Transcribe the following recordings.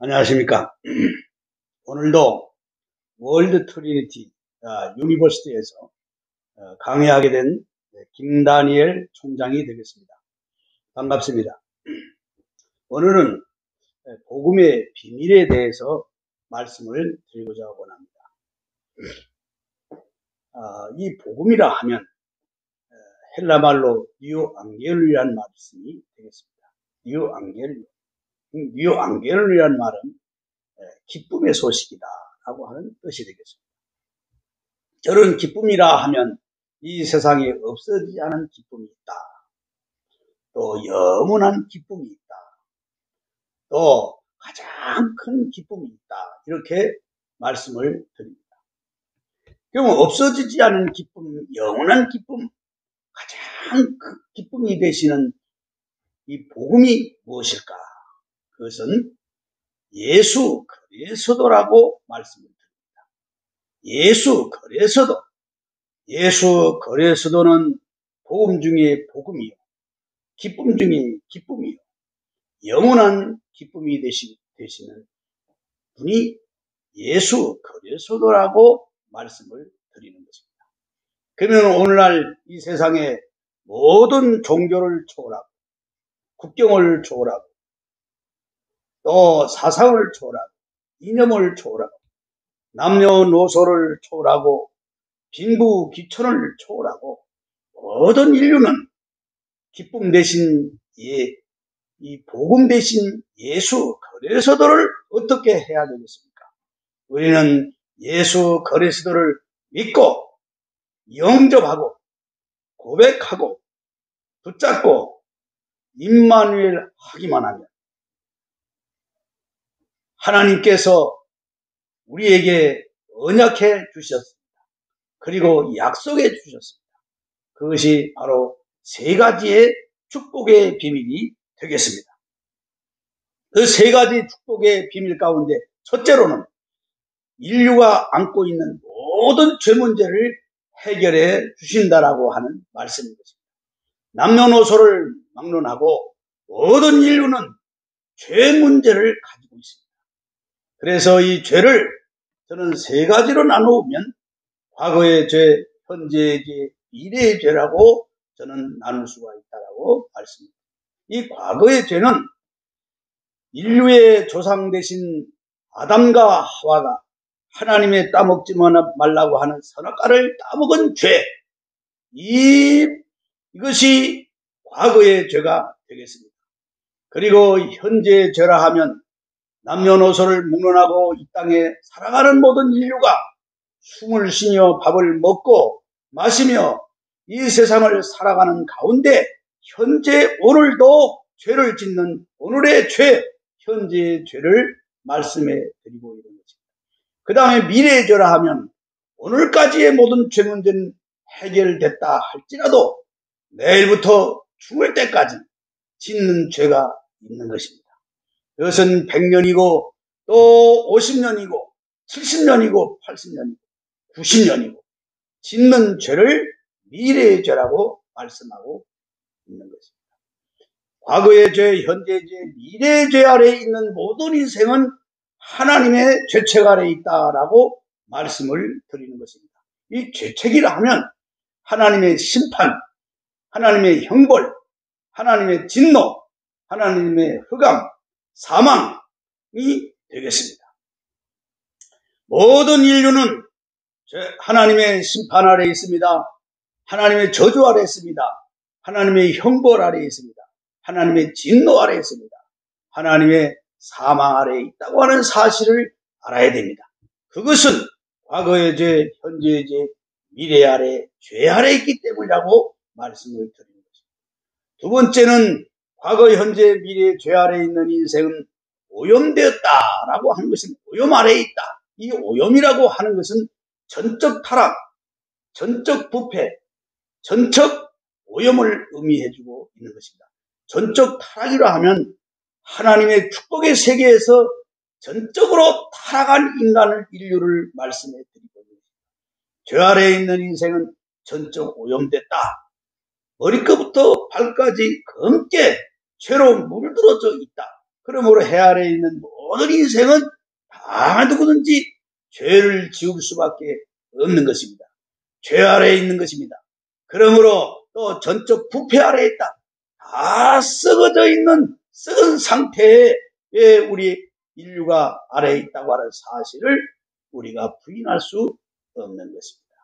안녕하십니까. 오늘도 월드 트리니티 유니버시티에서 강의하게 된 김다니엘 총장이 되겠습니다. 반갑습니다. 오늘은 복음의 비밀에 대해서 말씀을 드리고자 원합니다. 이 복음이라 하면 헬라말로 뉴앙겔리라는 말씀이 되겠습니다. 뉴앙겔리라는 말은 기쁨의 소식이다 라고 하는 뜻이 되겠습니다. 저런 기쁨이라 하면 이 세상에 없어지지 않은 기쁨이 있다. 또 영원한 기쁨이 있다. 또 가장 큰 기쁨이 있다. 이렇게 말씀을 드립니다. 그러면 없어지지 않은 기쁨, 영원한 기쁨, 가장 큰 기쁨이 되시는 이 복음이 무엇일까? 그것은 예수 그리스도라고 말씀을 드립니다. 예수 그리스도는 복음 중에 복음이요, 기쁨 중에 기쁨이요, 영원한 기쁨이 되시는 분이 예수 그리스도라고 말씀을 드리는 것입니다. 그러면 오늘날 이 세상의 모든 종교를 초월하고 국경을 초월하고 또 사상을 초월하고 이념을 초월하고 남녀노소를 초월하고 빈부귀천을 초월하고 모든 인류는 기쁨 대신 이 복음 대신 예수 그리스도를 어떻게 해야 되겠습니까? 우리는 예수 그리스도를 믿고 영접하고 고백하고 붙잡고 임마누엘 하기만 하면 하나님께서 우리에게 언약해 주셨습니다. 그리고 약속해 주셨습니다. 그것이 바로 세 가지의 축복의 비밀이 되겠습니다. 그 세 가지 축복의 비밀 가운데 첫째로는 인류가 안고 있는 모든 죄 문제를 해결해 주신다라고 하는 말씀인 것입니다. 남녀노소를 막론하고 모든 인류는 죄 문제를 가지고 있습니다. 그래서 이 죄를 저는 세 가지로 나누면 과거의 죄, 현재의 죄, 미래의 죄라고 저는 나눌 수가 있다라고 말씀합니다. 이 과거의 죄는 인류의 조상 되신 아담과 하와가 하나님의 따먹지 말라고 하는 선악과를 따먹은 죄, 이것이 과거의 죄가 되겠습니다. 그리고 현재의 죄라 하면 남녀노소를 묵론하고 이 땅에 살아가는 모든 인류가 숨을 쉬며 밥을 먹고 마시며 이 세상을 살아가는 가운데 현재 오늘도 죄를 짓는 오늘의 죄, 현재의 죄를 말씀해 드리고 있는 것입니다. 그 다음에 미래의 죄라 하면 오늘까지의 모든 죄 문제는 해결됐다 할지라도 내일부터 죽을 때까지 짓는 죄가 있는 것입니다. 그것은 100년이고 또 50년이고 70년이고 80년이고 90년이고 짓는 죄를 미래의 죄라고 말씀하고 있는 것입니다. 과거의 죄, 현재의 죄, 미래의 죄 아래에 있는 모든 인생은 하나님의 죄책 아래에 있다라고 말씀을 드리는 것입니다. 이 죄책이라 하면 하나님의 심판, 하나님의 형벌, 하나님의 진노, 하나님의 흑암, 사망이 되겠습니다. 모든 인류는 하나님의 심판 아래에 있습니다. 하나님의 저주 아래에 있습니다. 하나님의 형벌 아래에 있습니다. 하나님의 진노 아래에 있습니다. 하나님의 사망 아래에 있다고 하는 사실을 알아야 됩니다. 그것은 과거의 죄, 현재의 죄, 미래 아래, 죄 아래에 있기 때문이라고 말씀을 드리는 것입니다. 두 번째는 과거, 현재, 미래, 죄 아래에 있는 인생은 오염되었다라고 하는 것은 오염 아래에 있다. 이 오염이라고 하는 것은 전적 타락, 전적 부패, 전적 오염을 의미해주고 있는 것입니다. 전적 타락이라 하면 하나님의 축복의 세계에서 전적으로 타락한 인류를 말씀해 드리고 있습니다. 죄 아래에 있는 인생은 전적 오염됐다. 머리끝부터 발까지 검게 죄로 물들어져 있다. 그러므로 해 아래에 있는 모든 인생은 다 누구든지 죄를 지을 수밖에 없는 것입니다. 죄 아래에 있는 것입니다. 그러므로 또 전적 부패 아래에 있다. 다 썩어져 있는 썩은 상태에 우리 인류가 아래에 있다고 하는 사실을 우리가 부인할 수 없는 것입니다.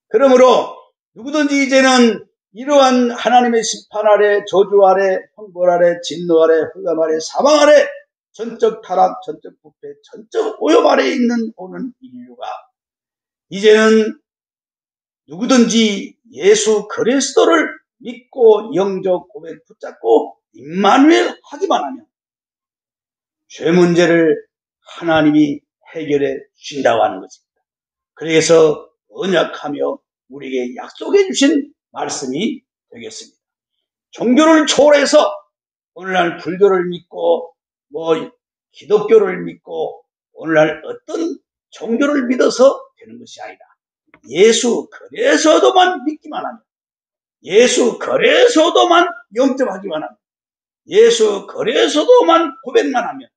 그러므로 누구든지 이제는 이러한 하나님의 심판 아래, 저주 아래, 형벌 아래, 진노 아래, 흑암 아래, 사망 아래, 전적 타락, 전적 부패, 전적 오염 아래에 있는 오는 인류가 이제는 누구든지 예수 그리스도를 믿고 영적 고백 붙잡고 임마누엘 하기만 하면 죄 문제를 하나님이 해결해 주신다고 하는 것입니다. 그래서 언약하며 우리에게 약속해 주신 말씀이 되겠습니다. 종교를 초월해서 오늘날 불교를 믿고 기독교를 믿고 오늘날 어떤 종교를 믿어서 되는 것이 아니라 예수 그리스도만 믿기만 하면, 예수 그리스도만 영접하기만 하면, 예수 그리스도만 고백만 하면,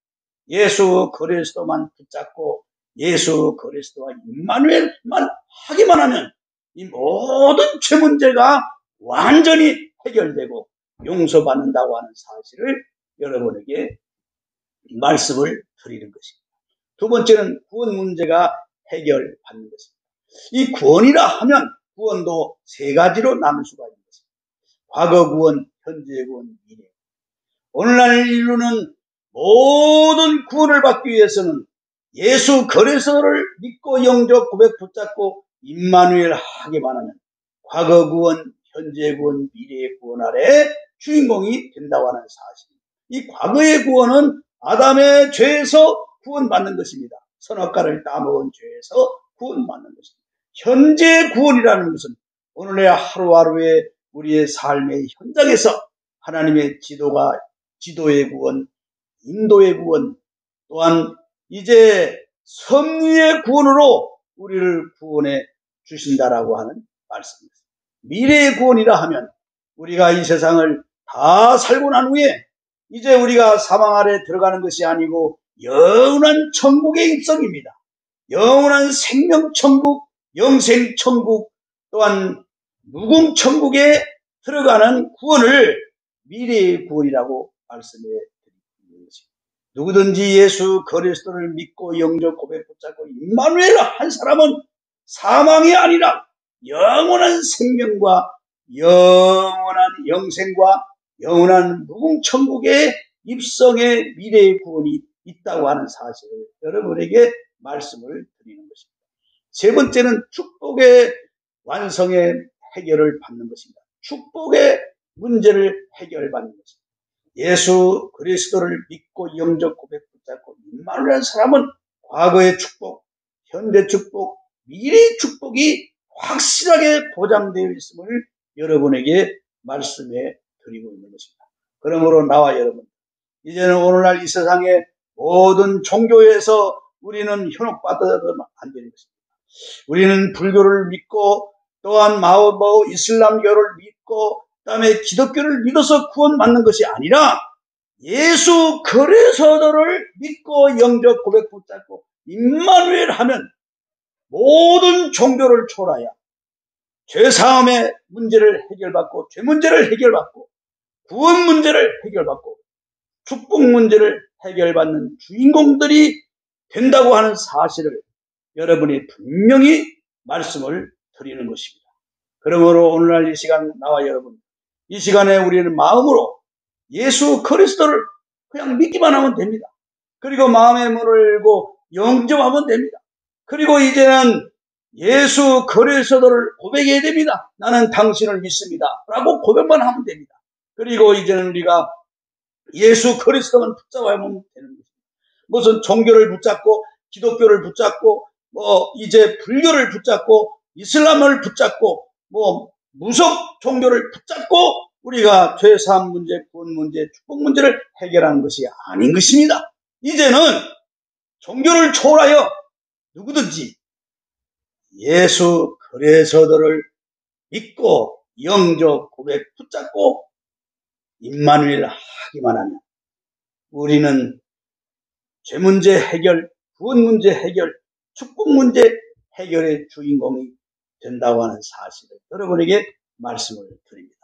예수 그리스도만 붙잡고 예수 그리스도와 임마누엘만 하기만 하면 이 모든 죄 문제가 완전히 해결되고 용서받는다고 하는 사실을 여러분에게 말씀을 드리는 것입니다. 두 번째는 구원 문제가 해결받는 것입니다. 이 구원이라 하면 구원도 세 가지로 나눌 수가 있는 것입니다. 과거 구원, 현재 구원, 미래. 오늘날 인류는 모든 구원을 받기 위해서는 예수 그리스도를 믿고 영접 고백 붙잡고 임마누엘 하기만 하면 과거 구원, 현재 구원, 미래의 구원 아래 주인공이 된다고 하는 사실. 이 과거의 구원은 아담의 죄에서 구원받는 것입니다. 선악과를 따먹은 죄에서 구원받는 것입니다. 현재 구원이라는 것은 오늘의 하루하루의 우리의 삶의 현장에서 하나님의 지도의 구원, 인도의 구원, 또한 이제 섭리의 구원으로 우리를 구원해 주신다라고 하는 말씀입니다. 미래의 구원이라 하면 우리가 이 세상을 다 살고 난 후에 이제 우리가 사망 아래 들어가는 것이 아니고 영원한 천국의 입성입니다. 영원한 생명천국, 영생천국, 또한 무궁천국에 들어가는 구원을 미래의 구원이라고 말씀해 드리는 것입니다. 누구든지 예수 그리스도를 믿고 영접 고백 붙잡고 임마누엘 한 사람은 사망이 아니라 영원한 생명과 영원한 영생과 영원한 무궁천국의 입성의 미래의 구원이 있다고 하는 사실을 여러분에게 말씀을 드리는 것입니다. 세 번째는 축복의 완성의 해결을 받는 것입니다. 축복의 문제를 해결받는 것입니다. 예수 그리스도를 믿고 영접 고백 붙잡고 임마누엘 사람은 과거의 축복, 현재 축복, 미래의 축복이 확실하게 보장되어 있음을 여러분에게 말씀해 드리고 있는 것입니다. 그러므로 나와 여러분, 이제는 오늘날 이 세상의 모든 종교에서 우리는 현혹받아서는 안 되는 것입니다. 우리는 불교를 믿고 또한 이슬람교를 믿고 그다음에 기독교를 믿어서 구원받는 것이 아니라 예수 그리스도를 믿고 영접 고백 붙잡고 임마누엘 하면 모든 종교를 초월하여 죄사함의 문제를 해결받고 죄 문제를 해결받고 구원 문제를 해결받고 축복 문제를 해결받는 주인공들이 된다고 하는 사실을 여러분이 분명히 말씀을 드리는 것입니다. 그러므로 오늘날 이 시간 나와 여러분, 이 시간에 우리는 마음으로 예수 그리스도를 그냥 믿기만 하면 됩니다. 그리고 마음의 문을 열고 영접하면 됩니다. 그리고 이제는 예수 그리스도를 고백해야 됩니다. 나는 당신을 믿습니다. 라고 고백만 하면 됩니다. 그리고 이제는 우리가 예수 그리스도만 붙잡아야만 되는 것입니다. 무슨 종교를 붙잡고 기독교를 붙잡고 이제 불교를 붙잡고 이슬람을 붙잡고 무속 종교를 붙잡고 우리가 죄사함 문제, 구원 문제, 축복 문제를 해결하는 것이 아닌 것입니다. 이제는 종교를 초월하여 누구든지 예수 그리스도를 믿고 영접 고백 붙잡고 임마누엘 하기만 하면 우리는 죄 문제 해결, 구원 문제 해결, 축복 문제 해결의 주인공이 된다고 하는 사실을 여러분에게 말씀을 드립니다.